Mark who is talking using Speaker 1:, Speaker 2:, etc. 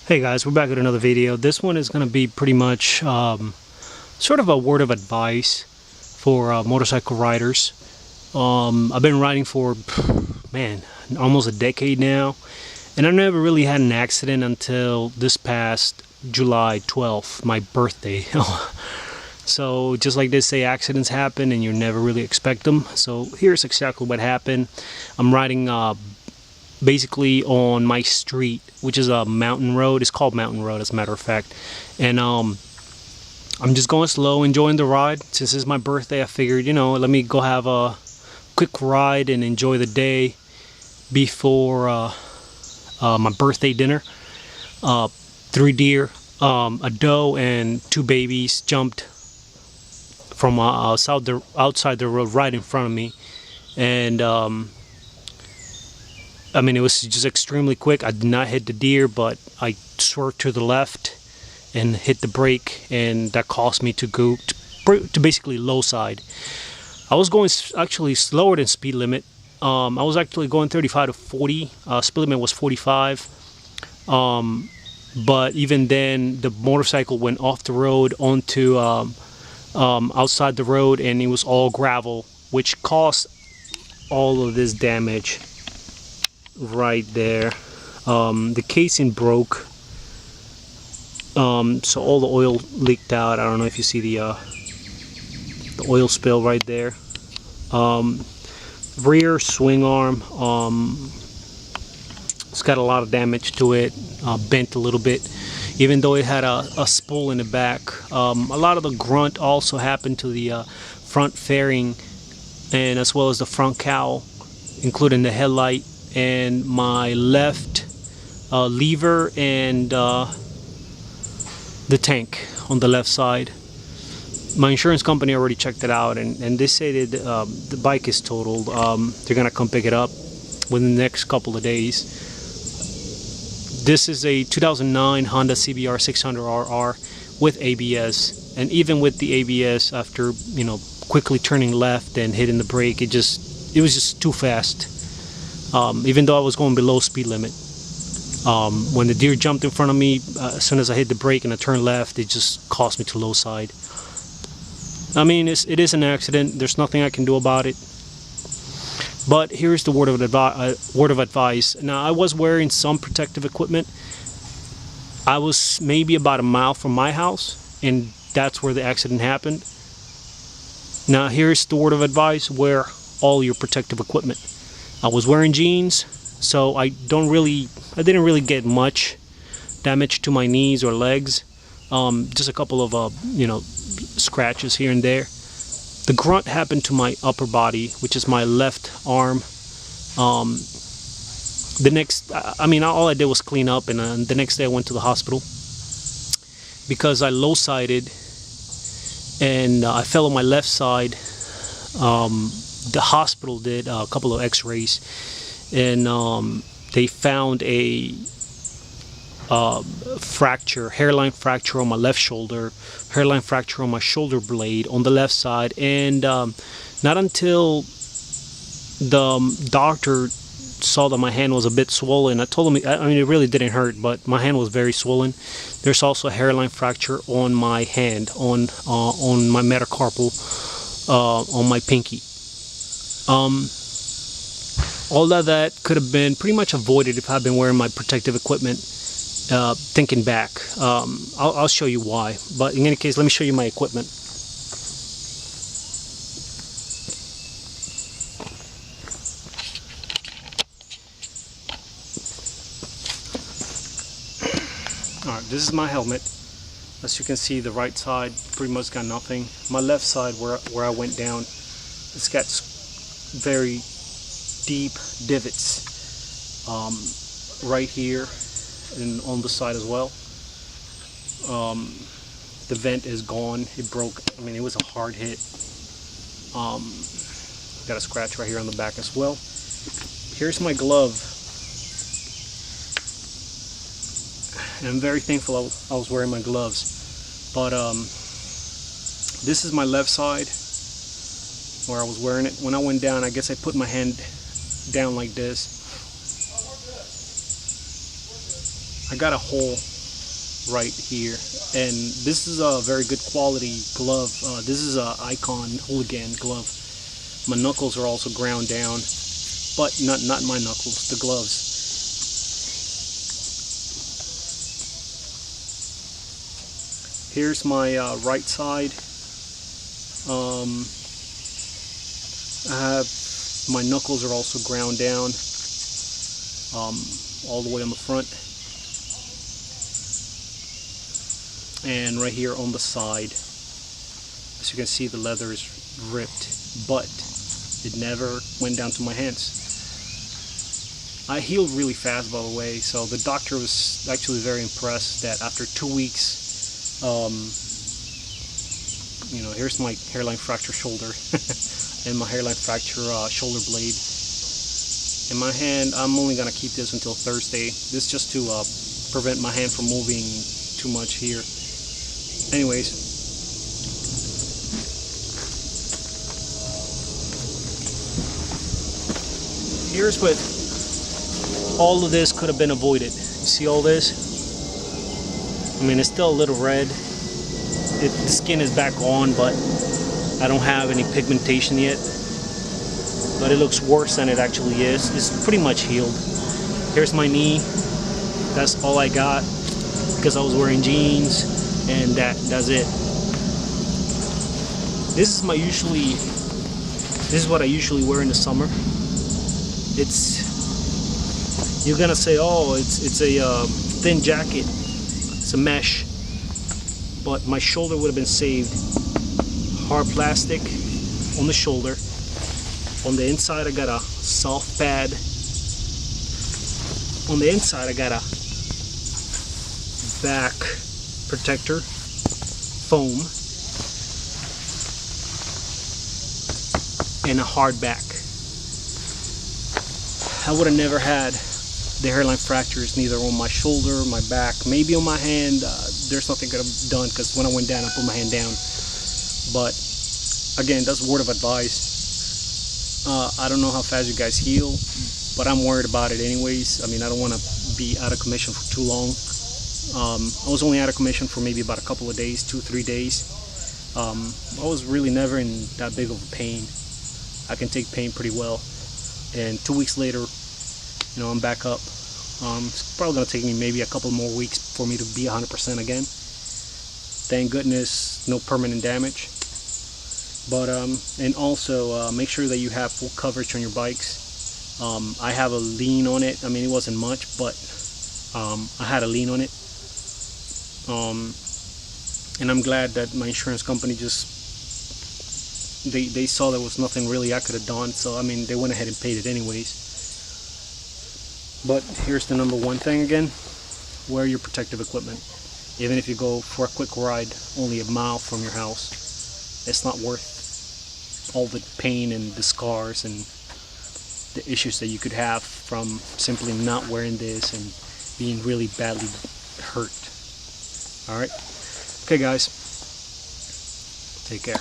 Speaker 1: Hey guys, we're back with another video. This one is going to be pretty much sort of a word of advice for motorcycle riders. I've been riding for, man, almost a decade now, and I never really had an accident until this past July 12th, my birthday. So just like they say, accidents happen and you never really expect them. So here's exactly what happened. I'm riding basically on my street, which is a mountain road. It's called Mountain Road, as a matter of fact. And I'm just going slow, enjoying the ride. Since it's my birthday, I figured, let me go have a quick ride and enjoy the day before my birthday dinner. 3 deer, a doe, and 2 babies jumped from outside the road right in front of me. And I mean, it was just extremely quick. I did not hit the deer, but I swerved to the left and hit the brake, and that caused me to go to basically low side. I was going actually slower than speed limit. I was actually going 35 to 40. Speed limit was 45. But even then, the motorcycle went off the road onto outside the road, and it was all gravel, which caused all of this damage. Right there. The casing broke, so all the oil leaked out. I don't know if you see the oil spill right there. Rear swing arm, it's got a lot of damage to it, bent a little bit, even though it had a spool in the back. A lot of the grunt also happened to the front fairing, and as well as the front cowl, including the headlight and my left lever and the tank on the left side. My insurance company already checked it out, and they say that the bike is totaled. They're gonna come pick it up within the next couple of days. This is a 2009 Honda CBR 600RR with ABS, and even with the ABS, after quickly turning left and hitting the brake, it was just too fast. Even though I was going below speed limit. When the deer jumped in front of me, as soon as I hit the brake and I turned left, it just caused me to low side. I mean, it is an accident. There's nothing I can do about it. But here's the word of advice. Now, I was wearing some protective equipment. I was maybe about a mile from my house, and that's where the accident happened. Now, here's the word of advice: wear all your protective equipment. I was wearing jeans, so I didn't really get much damage to my knees or legs. Just a couple of scratches here and there. The grunt happened to my upper body, which is my left arm. All I did was clean up, and the next day I went to the hospital because I low-sided and I fell on my left side. The hospital did a couple of x-rays, and they found a fracture, hairline fracture on my left shoulder, hairline fracture on my shoulder blade on the left side. And not until the doctor saw that my hand was a bit swollen, I told him, it really didn't hurt, but my hand was very swollen. There's also a hairline fracture on my hand, on my metacarpal, on my pinky. All of that could have been pretty much avoided if I'd been wearing my protective equipment. Thinking back, I'll show you why, but in any case, let me show you my equipment. Alright, this is my helmet. As you can see, the right side pretty much got nothing. My left side, where I went down, it's got very deep divots right here and on the side as well. The vent is gone. It broke. It was a hard hit. Got a scratch right here on the back as well. Here's my glove, and I'm very thankful I was wearing my gloves. But this is my left side where I was wearing it. When I went down, I guess I put my hand down like this. I got a hole right here, and this is a very good quality glove. This is a Icon Hooligan glove. My knuckles are also ground down, but not my knuckles, the gloves. Here's my right side. I have my knuckles are also ground down, all the way on the front, and right here on the side. As you can see, the leather is ripped, but it never went down to my hands. I healed really fast, by the way, so the doctor was actually very impressed that after 2 weeks, you know, here's my hairline fracture shoulder and my hairline fracture shoulder blade. In my hand, I'm only gonna keep this until Thursday. This just to prevent my hand from moving too much here. Anyways, here's what all of this could have been avoided. You see all this? I mean, it's still a little red. The skin is back on, but I don't have any pigmentation yet. But it looks worse than it actually is. It's pretty much healed. Here's my knee. That's all I got because I was wearing jeans, and that's it. This is what I usually wear in the summer. You're gonna say, oh, it's a thin jacket. It's a mesh. But my shoulder would have been saved. Hard plastic on the shoulder. On the inside, I got a soft pad. On the inside, I got a back protector, foam, and a hard back. I would have never had the hairline fractures, neither on my shoulder, my back, maybe on my hand. There's nothing could have done because when I went down, I put my hand down. But again, that's word of advice. I don't know how fast you guys heal, but I'm worried about it anyways. I mean, I don't want to be out of commission for too long. I was only out of commission for maybe about a couple of days, 2-3 days. I was really never in that big of a pain. I can take pain pretty well. And 2 weeks later, you know, I'm back up. It's probably going to take me maybe a couple more weeks for me to be 100% again. Thank goodness, no permanent damage. But and also make sure that you have full coverage on your bikes. I have a lien on it. I mean, it wasn't much, but I had a lien on it. And I'm glad that my insurance company just they saw there was nothing really I could have done. So I mean, they went ahead and paid it anyways. But here's the number one thing again: wear your protective equipment. Even if you go for a quick ride only a mile from your house, it's not worth all the pain and the scars and the issues that you could have from simply not wearing this and being really badly hurt. Alright? Okay guys, take care.